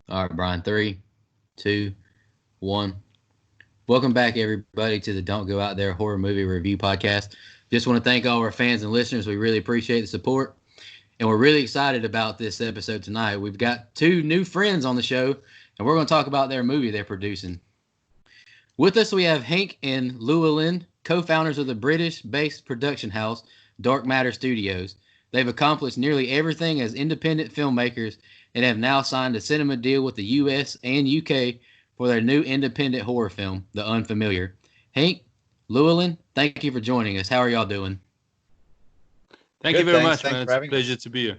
All right, Brian. 3, 2, 1. Welcome back, everybody, to the Don't Go Out There Horror Movie Review Podcast. Just want to thank all our fans and listeners. We really appreciate the support, and we're really excited about this episode tonight. We've got 2 new friends on the show, and we're going to talk about their movie they're producing. With us, we have Henk and Llewelynn, co-founders of the British-based production house Dark Matter Studios. They've accomplished nearly everything as independent filmmakers and have now signed a cinema deal with the U.S. and U.K. for their new independent horror film, The Unfamiliar. Henk, Llewelynn, thank you for joining us. How are y'all doing? Thank you very much, man. It's a pleasure to be here.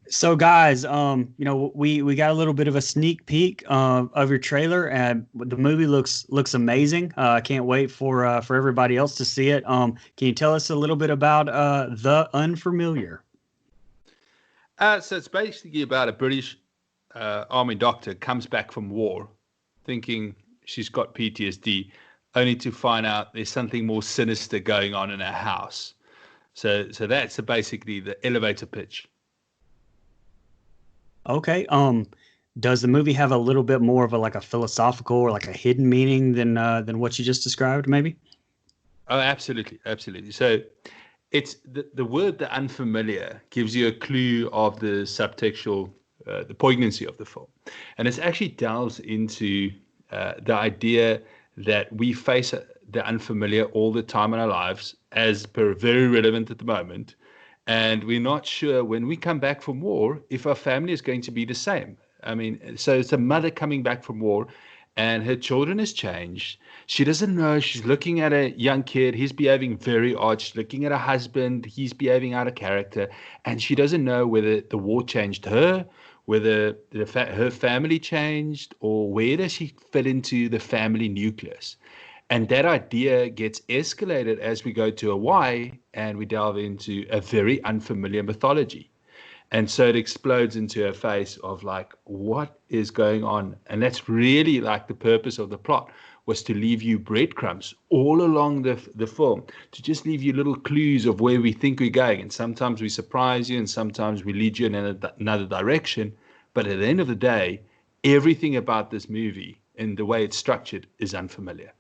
So, guys, we got a little bit of a sneak peek of your trailer, and the movie looks amazing. I can't wait for everybody else to see it. Can you tell us a little bit about The Unfamiliar? So it's basically about a British army doctor comes back from war, thinking she's got PTSD, only to find out there's something more sinister going on in her house. So that's basically the elevator pitch. Okay. Does the movie have a little bit more of a philosophical or a hidden meaning than what you just described, maybe? Oh, absolutely. So it's the word "the unfamiliar" gives you a clue of the subtextual, the poignancy of the film, and it actually delves into the idea that we face the unfamiliar all the time in our lives, as per very relevant at the moment. And we're not sure when we come back from war if our family is going to be the same. I mean, so it's a mother coming back from war and her children has changed. She doesn't know. She's looking at a young kid. He's behaving very odd. She's looking at her husband. He's behaving out of character. And she doesn't know whether the war changed her, whether her family changed, or where does she fit into the family nucleus. And that idea gets escalated as we go to Hawaii and we delve into a very unfamiliar mythology. And so it explodes into her face of what is going on? And that's really the purpose of the plot, was to leave you breadcrumbs all along the film, to just leave you little clues of where we think we're going. And sometimes we surprise you and sometimes we lead you in another direction. But at the end of the day, everything about this movie and the way it's structured is unfamiliar.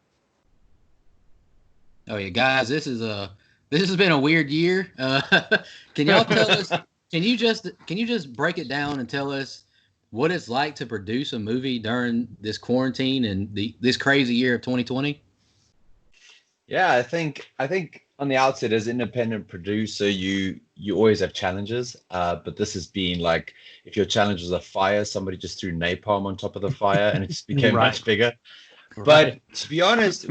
Oh yeah, guys, this has been a weird year. Can y'all tell us? Can you just break it down and tell us what it's like to produce a movie during this quarantine and this crazy year of 2020? Yeah, I think on the outset, as an independent producer, you always have challenges. But this has been if your challenge was a fire, somebody just threw napalm on top of the fire and it just became much bigger. Right. But to be honest,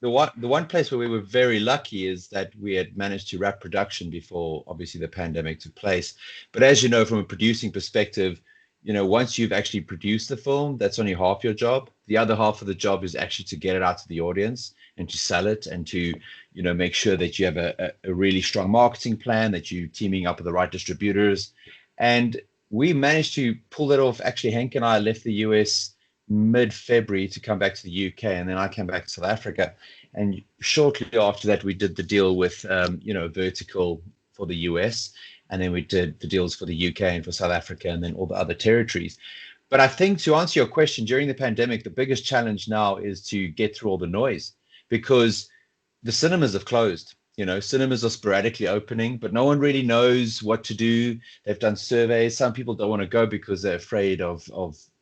the one place where we were very lucky is that we had managed to wrap production before, obviously, the pandemic took place. But as you know, from a producing perspective, once you've actually produced the film, that's only half your job. The other half of the job is actually to get it out to the audience and to sell it and to, make sure that you have a really strong marketing plan, that you're teaming up with the right distributors. And we managed to pull that off. Actually, Henk and I left the US mid-February to come back to the UK, and then I came back to South Africa. And shortly after that, we did the deal with, Vertical for the US, and then we did the deals for the UK and for South Africa, and then all the other territories. But I think, to answer your question, during the pandemic, the biggest challenge now is to get through all the noise, because the cinemas have closed. Cinemas are sporadically opening, but no one really knows what to do. They've done surveys. Some people don't want to go because they're afraid of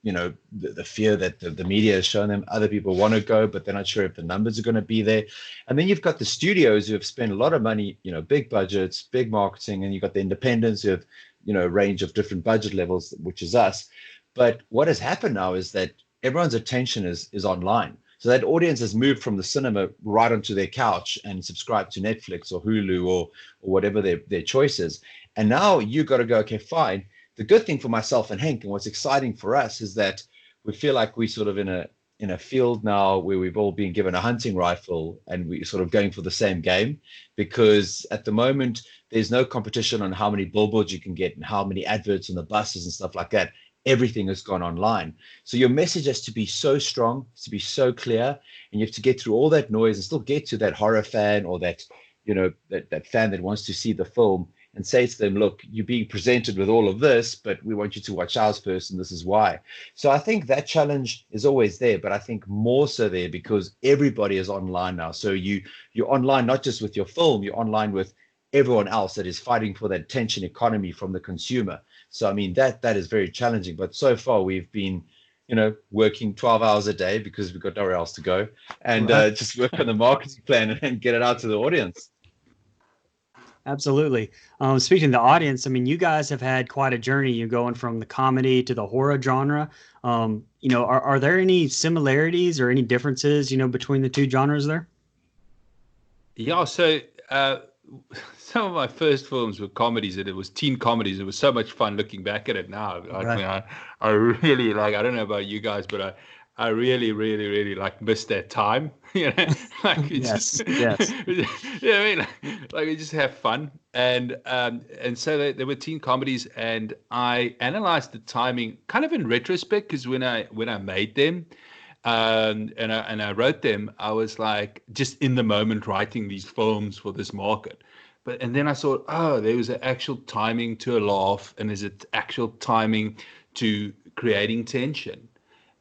the fear that the media has shown them. Other people want to go, but they're not sure if the numbers are going to be there. And then you've got the studios who have spent a lot of money, big budgets, big marketing, and you've got the independents who have, a range of different budget levels, which is us. But what has happened now is that everyone's attention is online. So that audience has moved from the cinema right onto their couch and subscribed to Netflix or Hulu or whatever their choice is. And now you've got to go, okay, fine. The good thing for myself and Henk, and what's exciting for us, is that we feel like we're sort of in a field now where we've all been given a hunting rifle and we're sort of going for the same game, because at the moment there's no competition on how many billboards you can get and how many adverts on the buses and stuff like that. Everything has gone online. So your message has to be so strong, to be so clear, and you have to get through all that noise and still get to that horror fan or that, that fan that wants to see the film and say to them, look, you're being presented with all of this, but we want you to watch ours first, and this is why. So I think that challenge is always there, but I think more so there because everybody is online now. So you're online not just with your film, you're online with everyone else that is fighting for that attention economy from the consumer. So I mean that is very challenging. But so far we've been, working 12 hours a day because we've got nowhere else to go, and just work on the marketing plan and get it out to the audience. Absolutely. Speaking of the audience, I mean, you guys have had quite a journey. You're going from the comedy to the horror genre. Are there any similarities or any differences, between the two genres there? Yeah. So some of my first films were comedies, and it was teen comedies. It was so much fun looking back at it now. I really I don't know about you guys, but I really, really, really miss that time. Yes. Yeah, we just have fun, and so there were teen comedies, and I analyzed the timing kind of in retrospect because when I made them, and I wrote them, I was just in the moment writing these films for this market. And then I thought, there was an actual timing to a laugh, and there's an actual timing to creating tension.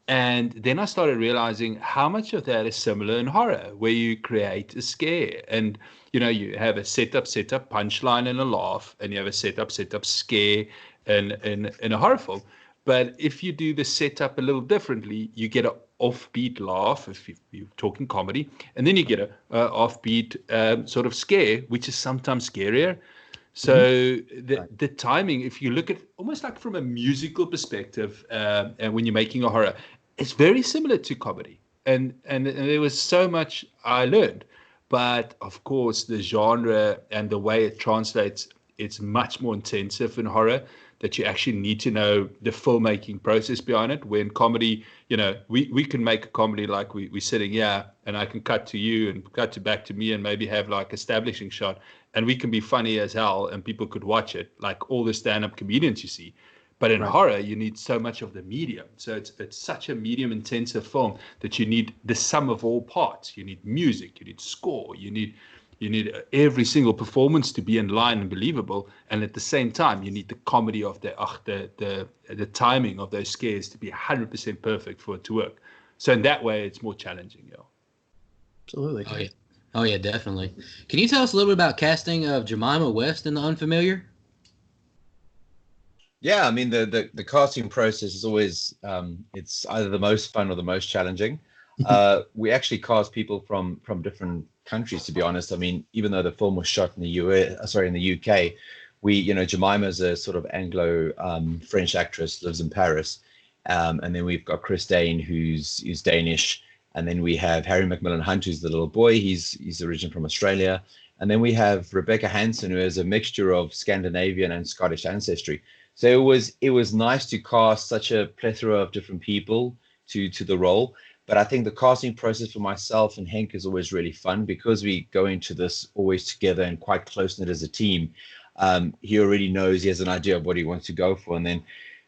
And then I started realizing how much of that is similar in horror, where you create a scare, and you have a setup, punchline, and a laugh, and you have a setup, scare, in a horror film. But if you do the setup a little differently, you get an offbeat laugh if you're talking comedy, and then you get a offbeat sort of scare, which is sometimes scarier. So the timing, if you look at almost like from a musical perspective, and when you're making a horror, it's very similar to comedy. And there was so much I learned. But of course, the genre and the way it translates, it's much more intensive in horror, that you actually need to know the filmmaking process behind it. When comedy, we can make a comedy like we're sitting here, and I can cut to you and cut back to me and maybe have establishing shot, and we can be funny as hell and people could watch it, like all the stand-up comedians you see. But in horror, you need so much of the medium. So it's such a medium-intensive film that you need the sum of all parts. You need music, you need score, you need every single performance to be in line and believable, and at the same time, you need the comedy of the timing of those scares to be 100% perfect for it to work. So in that way, it's more challenging. Yeah. Absolutely. Oh yeah, definitely. Can you tell us a little bit about casting of Jemima West in The Unfamiliar? Yeah, I mean the casting process is always it's either the most fun or the most challenging. We actually cast people from different countries, to be honest. I mean, even though the film was shot in in the UK, Jemima is a sort of Anglo French actress, lives in Paris, and then we've got Chris Dane, who's Danish, and then we have Harry Macmillan Hunt, who's the little boy. He's originally from Australia, and then we have Rebecca Hansen, who has a mixture of Scandinavian and Scottish ancestry. So it was nice to cast such a plethora of different people to the role. But I think the casting process for myself and Henk is always really fun because we go into this always together and quite close-knit as a team. He already knows, he has an idea of what he wants to go for. And then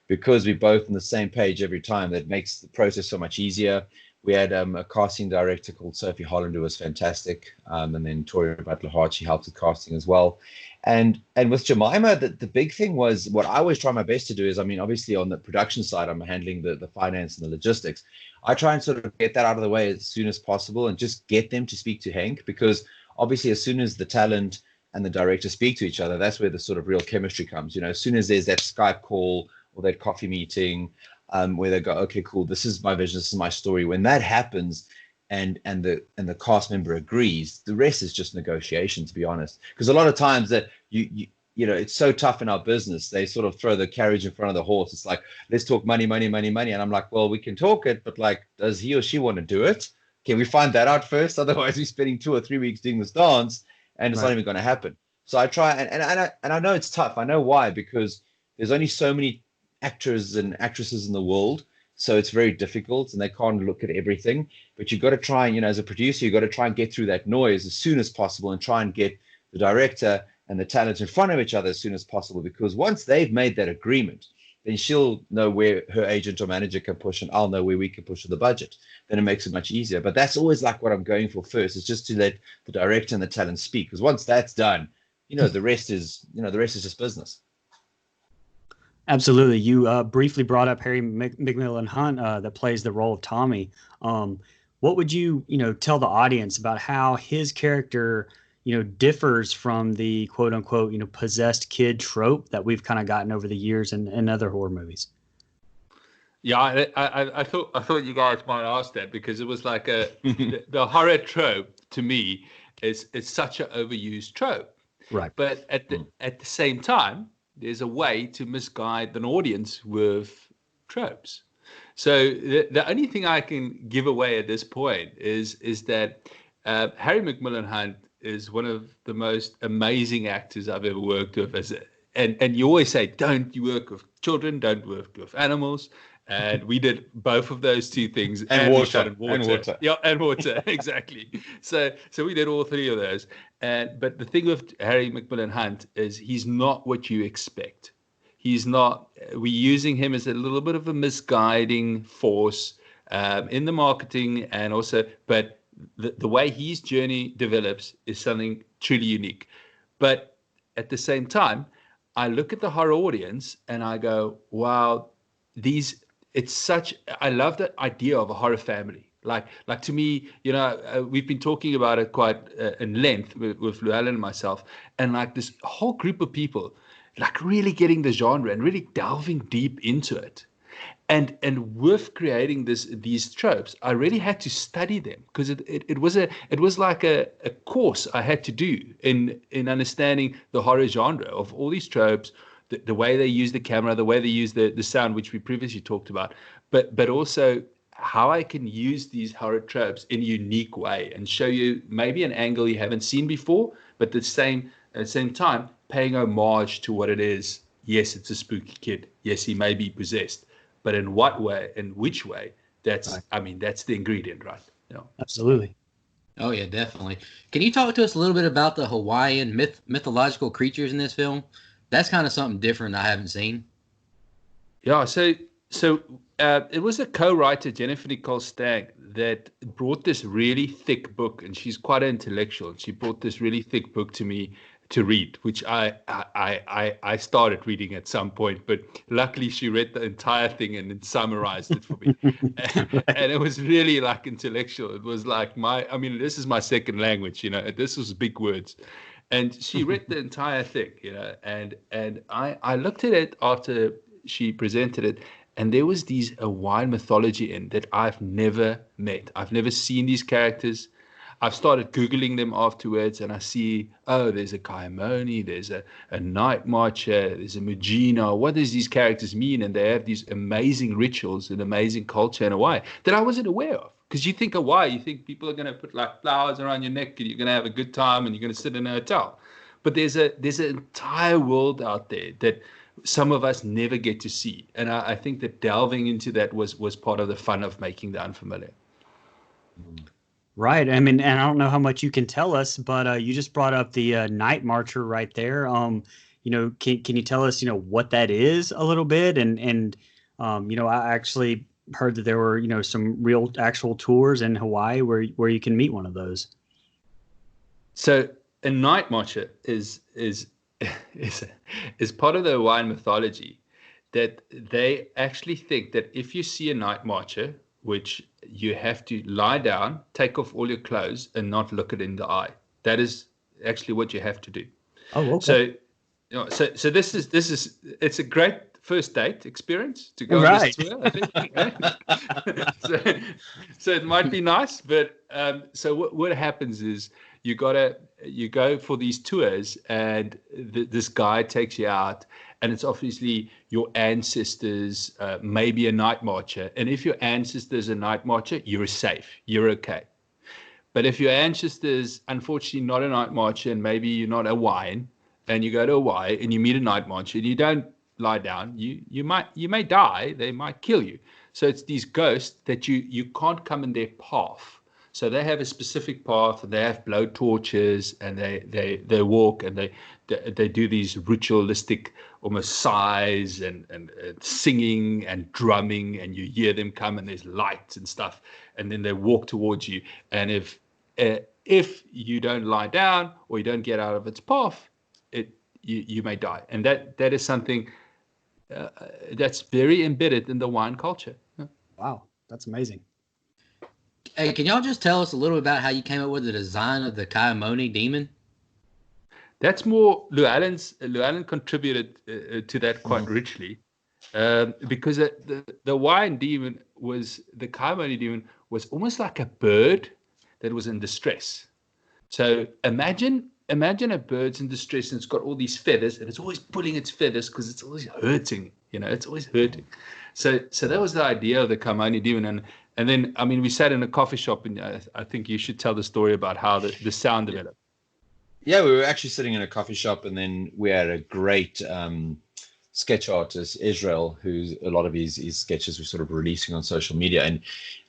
because we're both on the same page every time, that makes the process so much easier. We had a casting director called Sophie Holland, who was fantastic. And then Tori Butler-Hart, she helped with casting as well. And with Jemima, the big thing was, what I always try my best to do is, I mean, obviously on the production side, I'm handling the finance and the logistics. I try and sort of get that out of the way as soon as possible and just get them to speak to Henk, because obviously as soon as the talent and the director speak to each other, that's where the sort of real chemistry comes. As soon as there's that Skype call or that coffee meeting where they go, okay, cool, this is my vision, this is my story. When that happens, and the cast member agrees, the rest is just negotiation, to be honest. Because a lot of times that it's so tough in our business, they sort of throw the carriage in front of the horse. It's like, let's talk money. And I'm like, well, we can talk it, but does he or she want to do it? Can we find that out first? Otherwise we're spending 2 or 3 weeks doing this dance and it's not even going to happen. So I try, and I know it's tough. I know why, because there's only so many actors and actresses in the world. So it's very difficult and they can't look at everything, but you've got to try and, as a producer, you've got to try and get through that noise as soon as possible and try and get the director and the talent in front of each other as soon as possible, because once they've made that agreement, then she'll know where her agent or manager can push and I'll know where we can push the budget. Then it makes it much easier. But that's always what I'm going for first, is just to let the director and the talent speak, because once that's done, the rest is just business. Absolutely. You briefly brought up Harry McMillan Hunt that plays the role of Tommy. What would you tell the audience about how his character differs from the quote unquote possessed kid trope that we've kind of gotten over the years in other horror movies? Yeah, I thought you guys might ask that, because it was like the horror trope to me is such an overused trope. Right. But at the same time, there's a way to misguide an audience with tropes. So the only thing I can give away at this point is that Harry McMillan Hunt is one of the most amazing actors I've ever worked with. And you always say, don't you work with children, don't work with animals. And we did both of those two things. And water. And water. Yeah, and water, exactly. So we did all three of those. But the thing with Harry McMillan Hunt is he's not what you expect. He's not. We're using him as a little bit of a misguiding force in the marketing, and also, but the way his journey develops is something truly unique. But at the same time, I look at the horror audience and I go, wow, I love that idea of a horror family. Like to me, we've been talking about it quite in length with Llewelynn and myself, and like this whole group of people, like really getting the genre and really delving deep into it. And with creating these tropes, I really had to study them, because it was like a course I had to do in understanding the horror genre of all these tropes, the way they use the camera, the way they use the sound, which we previously talked about, but also how I can use these horror tropes in a unique way and show you maybe an angle you haven't seen before, but at the same time paying homage to what it is. Yes, it's a spooky kid. Yes, he may be possessed. But in what way, in which way? That's the ingredient, right? Absolutely. Oh yeah, definitely. Can you talk to us a little bit about the Hawaiian mythological creatures in this film? That's kind of something different I haven't seen. Yeah. So it was a co-writer, Jennifer Nicole Stagg, that brought this really thick book, and she's quite an intellectual. And she brought this really thick book to me to read, which I started reading at some point, but luckily she read the entire thing and then summarized it for me. And it was really like intellectual. It was like this is my second language, this was big words. And she read the entire thing, and I looked at it after she presented it, and there was these Hawaiian mythology in that I've never met. I've never seen these characters. I've started Googling them afterwards, and I see, there's a Kaimoni, there's a Night Marcher, there's a Mugina. What does these characters mean? And they have these amazing rituals and amazing culture in Hawaii that I wasn't aware of. Because you think Hawaii, you think people are going to put like flowers around your neck and you're going to have a good time and you're going to sit in a hotel. But there's an entire world out there that some of us never get to see. And I think that delving into that was part of the fun of making the unfamiliar. Right. I mean, and I don't know how much you can tell us, but you just brought up the Night Marcher right there. Can you tell us, what that is a little bit? And I actually heard that there were, some real actual tours in Hawaii where you can meet one of those. So a Night Marcher is part of the Hawaiian mythology, that they actually think that if you see a Night Marcher, which you have to lie down, take off all your clothes, and not look it in the eye. That is actually what you have to do. Oh, okay. So this is it's a great first date experience to go on this tour, I think. so it might be nice, but so what happens is you go for these tours, and this guy takes you out. And it's obviously your ancestors, maybe a Night Marcher. And if your ancestors are Night Marcher, you're safe. You're okay. But if your ancestors, unfortunately, not a Night Marcher, and maybe you're not Hawaiian, and you go to Hawaii and you meet a Night Marcher and you don't lie down, you may die. They might kill you. So it's these ghosts that you can't come in their path. So they have a specific path, and they have blow torches, and they walk, and they do these ritualistic almost sighs and singing and drumming, and you hear them come, and there's lights and stuff, and then they walk towards you. And if you don't lie down or you don't get out of its path, you may die. And that is something that's very embedded in the Hawaiian culture. Wow, that's amazing. Hey, can y'all just tell us a little about how you came up with the design of the Oni Demon? That's more Llewelynn contributed to that quite richly, because the Hawaiian demon the Oni Demon was almost like a bird that was in distress. So imagine a bird's in distress and it's got all these feathers and it's always pulling its feathers because it's always hurting. It's always hurting. So that was the idea of the Oni Demon. And then, I mean, we sat in a coffee shop, and I think you should tell the story about how the sound developed. Yeah, we were actually sitting in a coffee shop, and then we had a great sketch artist, Israel, who's a lot of his sketches were sort of releasing on social media,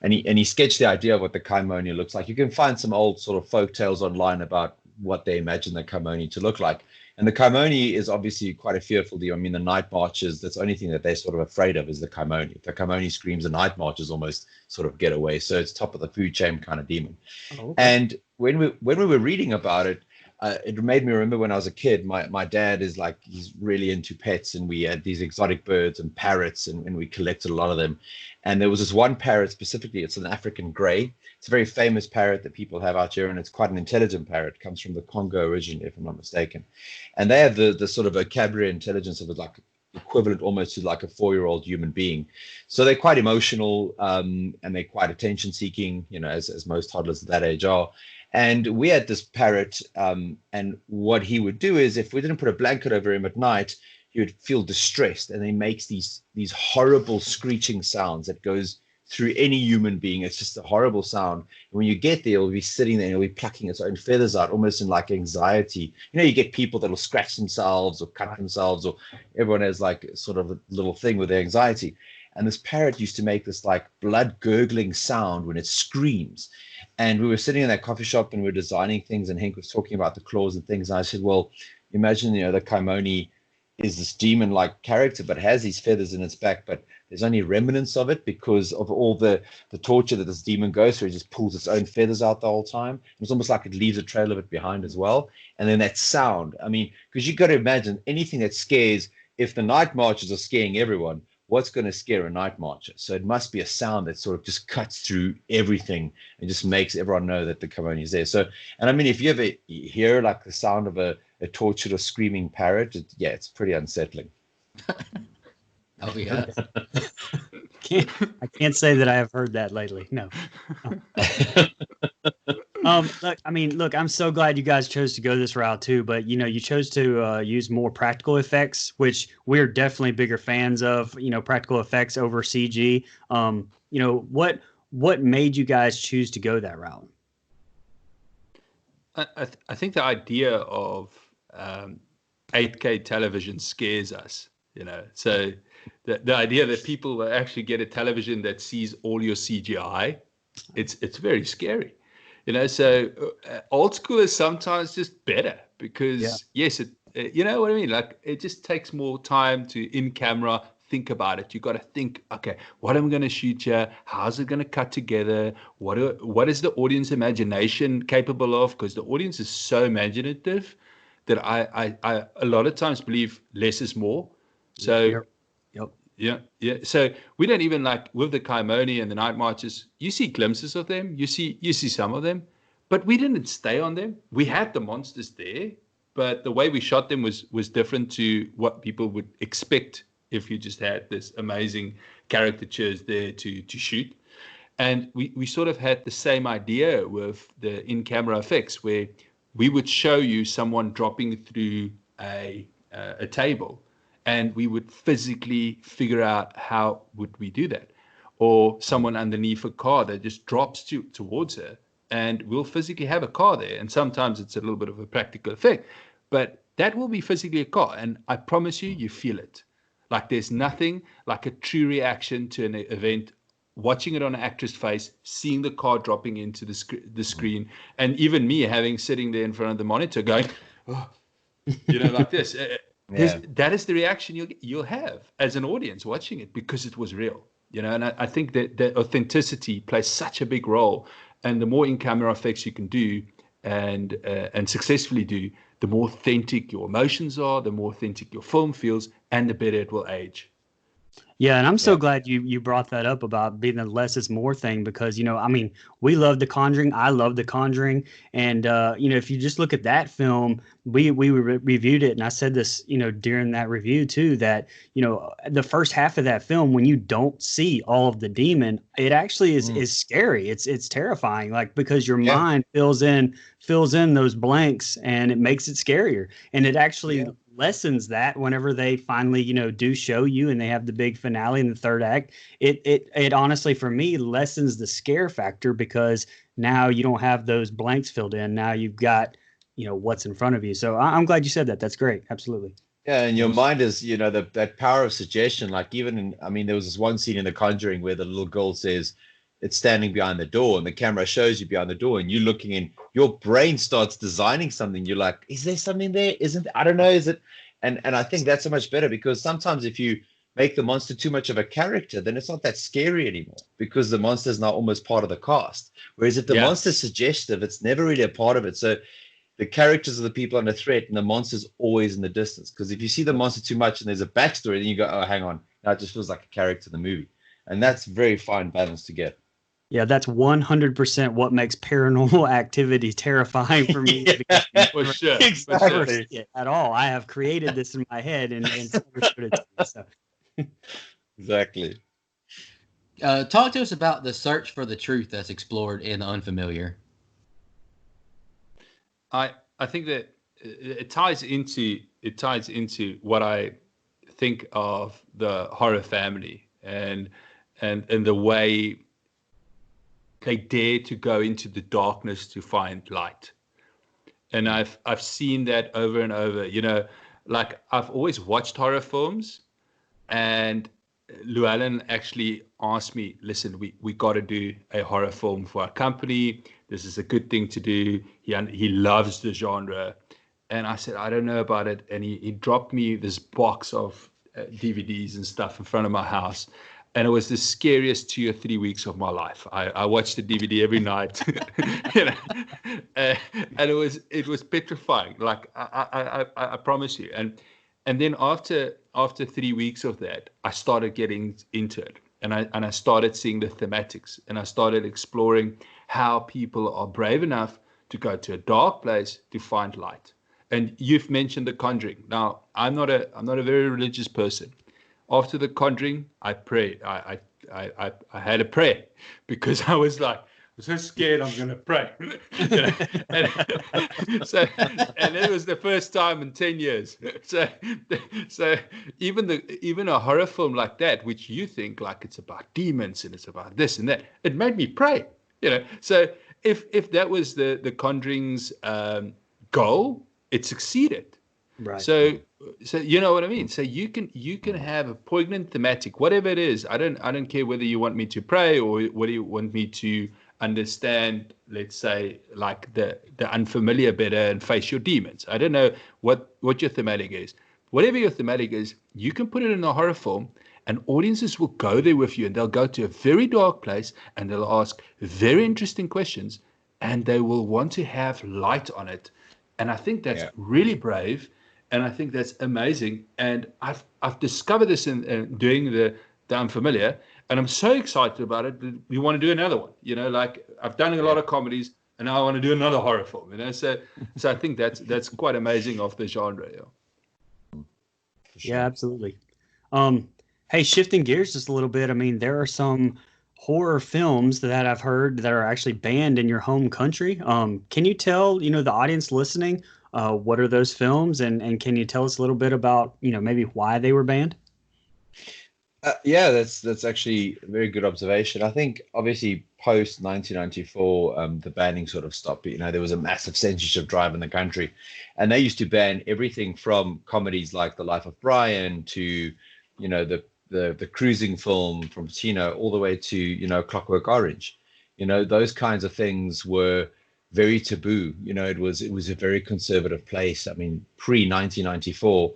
and he sketched the idea of what the kaimoni looks like. You can find some old sort of folk tales online about what they imagine the kaimoni to look like. And the kaimoni is obviously quite a fearful deal. I mean, the night marches, that's the only thing that they're sort of afraid of is the kaimoni. If the kaimoni screams, the night marches almost sort of get away. So it's top of the food chain kind of demon. Oh, okay. And when we were reading about it, it made me remember when I was a kid. My dad he's really into pets, and we had these exotic birds and parrots, and we collected a lot of them. And there was this one parrot specifically. It's an African grey. It's a very famous parrot that people have out here, and it's quite an intelligent parrot. It comes from the Congo originally, if I'm not mistaken. And they have the sort of vocabulary intelligence of like equivalent almost to like a 4-year-old human being. So they're quite emotional, and they're quite attention seeking, as most toddlers at that age are. And we had this parrot, and what he would do is, if we didn't put a blanket over him at night, he would feel distressed, and he makes these horrible screeching sounds that goes through any human being. It's just a horrible sound. And when you get there, it'll be sitting there and it'll be plucking its own feathers out, almost in like anxiety. You get people that'll scratch themselves or cut themselves, or everyone has like sort of a little thing with their anxiety. And this parrot used to make this like blood gurgling sound when it screams. And we were sitting in that coffee shop and we were designing things, and Henk was talking about the claws and things. And I said, well, imagine, the kaimoni is this demon-like character, but has these feathers in its back, but there's only remnants of it because of all the torture that this demon goes through. It just pulls its own feathers out the whole time. It's almost like it leaves a trail of it behind as well. And then that sound, I mean, because you've got to imagine anything that scares, if the night marches are scaring everyone, what's going to scare a night marcher? So it must be a sound that sort of just cuts through everything and just makes everyone know that the kaimoni is there. So, and I mean, if you ever hear like the sound of a tortured or screaming parrot, it's pretty unsettling. Oh yeah. I can't say that I have heard that lately. No. Look, I'm so glad you guys chose to go this route too, but you chose to use more practical effects, which we're definitely bigger fans of, practical effects over CG. What made you guys choose to go that route? I think the idea of 8K television scares us, so the idea that people will actually get a television that sees all your CGI, it's very scary. So old school is sometimes just better because yes, you know what I mean? Like it just takes more time to in camera think about it. You got to think, okay, what am I going to shoot here? How's it going to cut together? What is the audience imagination capable of? Because the audience is so imaginative that I a lot of times believe less is more. So Yeah. So we don't even like with the kaimoni and the night marches. You see glimpses of them. You see some of them, but we didn't stay on them. We had the monsters there, but the way we shot them was different to what people would expect if you just had this amazing caricatures there to shoot. And we sort of had the same idea with the in-camera effects, where we would show you someone dropping through a table. And we would physically figure out how would we do that, or someone underneath a car that just drops towards her, and we'll physically have a car there. And sometimes it's a little bit of a practical effect, but that will be physically a car. And I promise you feel it. Like there's nothing like a true reaction to an event, watching it on an actress face, seeing the car dropping into the screen, and even me sitting there in front of the monitor going, oh, like this. That is the reaction you'll have as an audience watching it because it was real, and I think that authenticity plays such a big role, and the more in-camera effects you can do and successfully do, the more authentic your emotions are, the more authentic your film feels, and the better it will age. Yeah, and I'm so glad you brought that up about being the less is more thing, because, I mean, we love The Conjuring. I love The Conjuring. And, if you just look at that film, we reviewed it. And I said this, during that review too, that, the first half of that film, when you don't see all of the demon, it actually is scary. It's terrifying, like, because your mind fills in those blanks and it makes it scarier. And it actually lessens that whenever they finally do show you and they have the big finale in the third act. It honestly, for me, lessens the scare factor, because now you don't have those blanks filled in. Now you've got what's in front of you. So I'm glad you said that. That's great. Absolutely. Yeah, and your mind is, that power of suggestion. Like, even there was this one scene in The Conjuring where the little girl says it's standing behind the door, and the camera shows you behind the door, and you're looking in, your brain starts designing something. You're like, is there something there? I don't know. Is it? And I think that's so much better, because sometimes if you make the monster too much of a character, then it's not that scary anymore, because the monster is now almost part of the cast. Whereas if the monster's suggestive, it's never really a part of it. So the characters are the people under threat, and the monster's always in the distance. Because if you see the monster too much and there's a backstory, then you go, oh, hang on, now it just feels like a character in the movie. And that's very fine balance to get. Yeah, that's 100% what makes Paranormal Activity terrifying for me. For sure. Exactly. At all. I have created this in my head and never showed it to you, so. Exactly. Talk to us about the search for the truth that's explored in The Unfamiliar. I think that it ties into what I think of the horror family and the way they dare to go into the darkness to find light. And I've seen that over and over. Like, I've always watched horror films, and Llewelynn actually asked me, listen, we got to do a horror film for our company. This is a good thing to do. He loves the genre. And I said, I don't know about it. And he dropped me this box of DVDs and stuff in front of my house. And it was the scariest 2 or 3 weeks of my life. I watched the DVD every night, and it was petrifying. Like, I promise you. And then after 3 weeks of that, I started getting into it, and I started seeing the thematics, and I started exploring how people are brave enough to go to a dark place to find light. And you've mentioned The Conjuring. Now, I'm not a very religious person. After The Conjuring, I prayed. I had a prayer, because I was like, I'm so scared I'm going to pray. and it was the first time in 10 years. So even a horror film like that, which you think like it's about demons and it's about this and that, it made me pray. So if that was the Conjuring's goal, it succeeded. Right. So you know what I mean? So you can have a poignant thematic, whatever it is. I don't care whether you want me to pray or whether you want me to understand, let's say, like the unfamiliar better and face your demons. I don't know what your thematic is. Whatever your thematic is, you can put it in a horror film, and audiences will go there with you, and they'll go to a very dark place, and they'll ask very interesting questions, and they will want to have light on it. And I think that's really brave. And I think that's amazing. And I've discovered this in doing the Unfamiliar, and I'm so excited about it that we want to do another one. Like, I've done a lot of comedies, and now I want to do another horror film. So I think that's quite amazing of the genre. Yeah, absolutely. Hey, shifting gears just a little bit. I mean, there are some horror films that I've heard that are actually banned in your home country. Can you tell the audience listening what are those films, and can you tell us a little bit about maybe why they were banned? Yeah, that's actually a very good observation. I think obviously post 1994, the banning sort of stopped. There was a massive censorship drive in the country, and they used to ban everything from comedies like The Life of Brian to the cruising film from Tino, all the way to Clockwork Orange. Those kinds of things were very taboo. It was a very conservative place. I mean, pre 1994,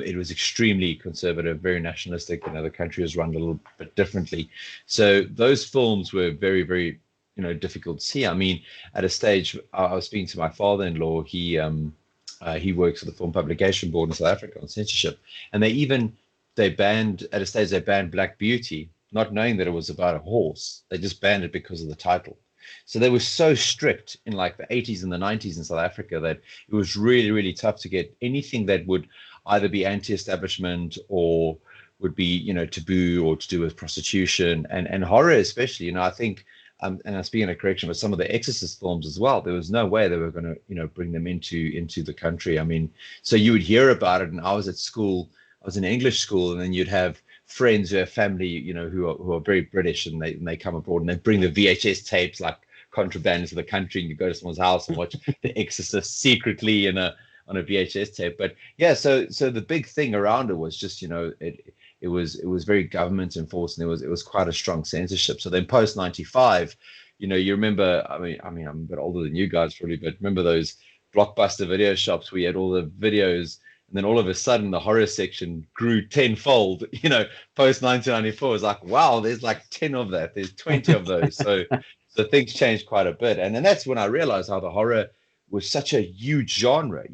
it was extremely conservative, very nationalistic. The country was run a little bit differently. So those films were very, very, difficult to see. I mean, at a stage, I was speaking to my father-in-law. He He works for the Film Publication Board in South Africa on censorship, and they banned at a stage they banned Black Beauty, not knowing that it was about a horse. They just banned it because of the title. So they were so strict in like the 80s and the 90s in South Africa that it was really, really tough to get anything that would either be anti-establishment or would be, you know, taboo or to do with prostitution and horror especially. I think, and I'm speaking a correction, but some of the Exorcist films as well, there was no way they were going to, bring them into the country. I mean, so you would hear about it, and I was at school, I was in English school, and then you'd have friends who have family, who are very British, and they come abroad and they bring the VHS tapes like contraband into the country, and you go to someone's house and watch The Exorcist secretly on a VHS tape. But yeah, so the big thing around it was just, it was very government enforced, and it was quite a strong censorship. So then post 95, you remember, I mean I'm a bit older than you guys probably, but remember those Blockbuster video shops where you had all the videos, and then all of a sudden the horror section grew tenfold, post 1994. It was like, wow, there's like 10 of that, there's 20 of those. So things changed quite a bit. And then that's when I realized how the horror was such a huge genre.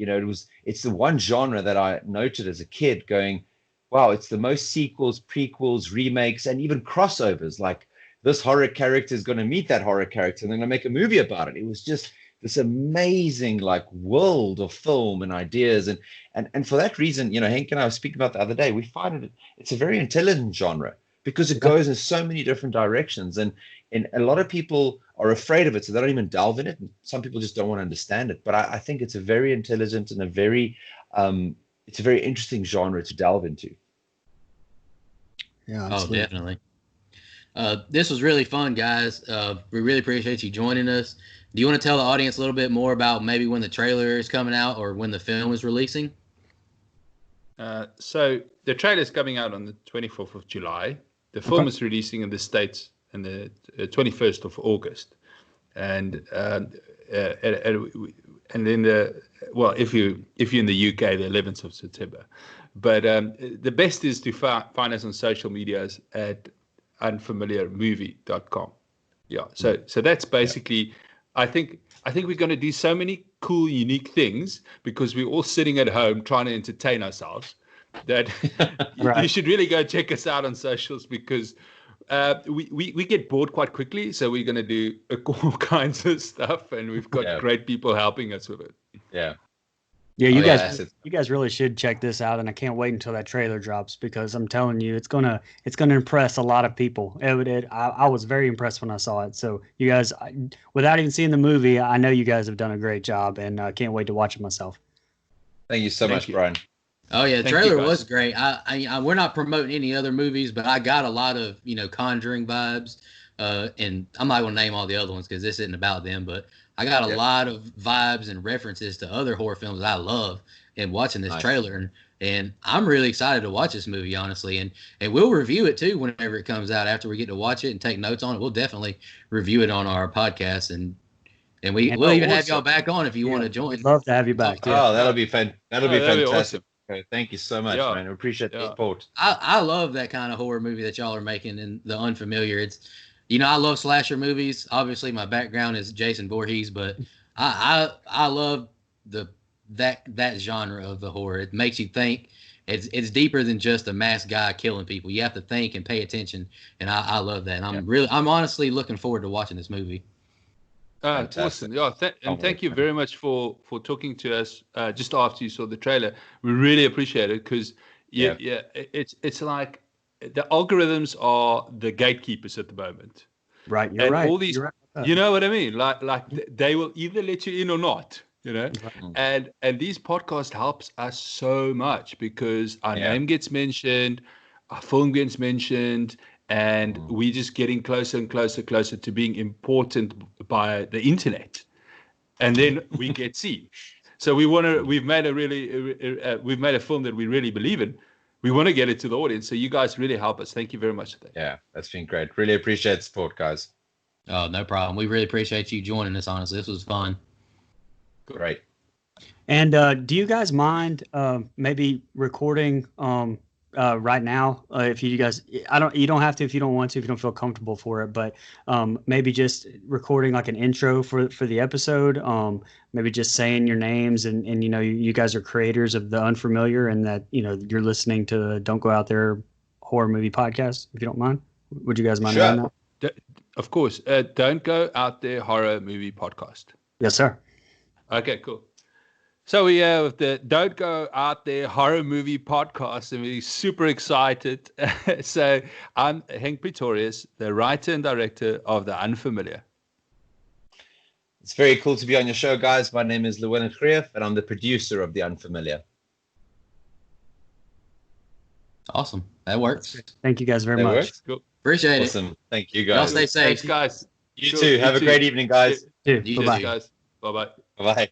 It's the one genre that I noted as a kid going, wow, it's the most sequels, prequels, remakes, and even crossovers. Like, this horror character is going to meet that horror character, and they're going to make a movie about it. It was just this amazing like world of film and ideas. And for that reason, Henk and I were speaking about the other day, we find it's a very intelligent genre because it goes in so many different directions. And a lot of people are afraid of it, so they don't even delve in it. And some people just don't want to understand it. But I think it's a very intelligent and it's a very interesting genre to delve into. Yeah, absolutely. Oh, definitely. This was really fun, guys. We really appreciate you joining us. Do you want to tell the audience a little bit more about maybe when the trailer is coming out or when the film is releasing? So the trailer is coming out on the 24th of July. The film is releasing in the States on the 21st of August. And then if you're in the UK, the 11th of September. But the best is to find us on social medias at unfamiliarmovie.com. Yeah. So that's basically, I think we're going to do so many cool, unique things because we're all sitting at home trying to entertain ourselves that you should really go check us out on socials because we get bored quite quickly. So we're going to do all kinds of stuff, and we've got great people helping us with it. Yeah. Yeah, you guys really should check this out, and I can't wait until that trailer drops because I'm telling you, it's gonna impress a lot of people. I was very impressed when I saw it. So you guys, without even seeing the movie, I know you guys have done a great job, and I can't wait to watch it myself. Thank you so much, Brian. Oh yeah, the trailer was great. We're not promoting any other movies, but I got a lot of Conjuring vibes, and I'm not going to name all the other ones because this isn't about them, but I got a lot of vibes and references to other horror films that I love in watching this trailer. And I'm really excited to watch this movie, honestly. And we'll review it, too, whenever it comes out. After we get to watch it and take notes on it, we'll definitely review it on our podcast. And we'll even have y'all back on if you want to join. We'd love to have you back, too. Oh, that'll be fun. That'll be fantastic. Awesome. Okay, thank you so much, man. I appreciate the support. I love that kind of horror movie that y'all are making and the unfamiliar. It's I love slasher movies. Obviously, my background is Jason Voorhees, but I love that genre of the horror. It makes you think. It's deeper than just a masked guy killing people. You have to think and pay attention, and I love that. And I'm honestly looking forward to watching this movie. Awesome. Yeah, thank you very much for talking to us just after you saw the trailer. We really appreciate it because it's like the algorithms are the gatekeepers at the moment. Right. You're right. All these, you know what I mean? Like they will either let you in or not. And these podcasts helps us so much because our name gets mentioned, our film gets mentioned, and we're just getting closer and closer to being important by the internet, and then we get seen. So we've made a film that we really believe in. We want to get it to the audience. So you guys really help us. Thank you very much for that. Yeah, that's been great. Really appreciate the support, guys. Oh, no problem. We really appreciate you joining us. Honestly, this was fun. Great. And do you guys mind maybe recording right now. If you guys, you don't have to if you don't want to, if you don't feel comfortable for it, but maybe just recording like an intro for the episode. Maybe just saying your names and you guys are creators of the Unfamiliar and that you're listening to the Don't Go Out There horror movie podcast. If you don't mind, would you guys mind doing that? Of course. Don't Go Out There horror movie podcast. Yes, sir. Okay, cool. So we have the Don't Go Out There horror movie podcast, and we're super excited. So I'm Henk Pretorius, the writer and director of The Unfamiliar. It's very cool to be on your show, guys. My name is Llewelynn, and I'm the producer of The Unfamiliar. Awesome. That works. Thank you guys very much. Works? Cool. Appreciate Awesome. it. Thank you, guys. Y'all stay safe. Thanks, guys. You too. Have a great evening, guys. Dude, You bye-bye. Cheers, guys. Bye-bye. Bye-bye.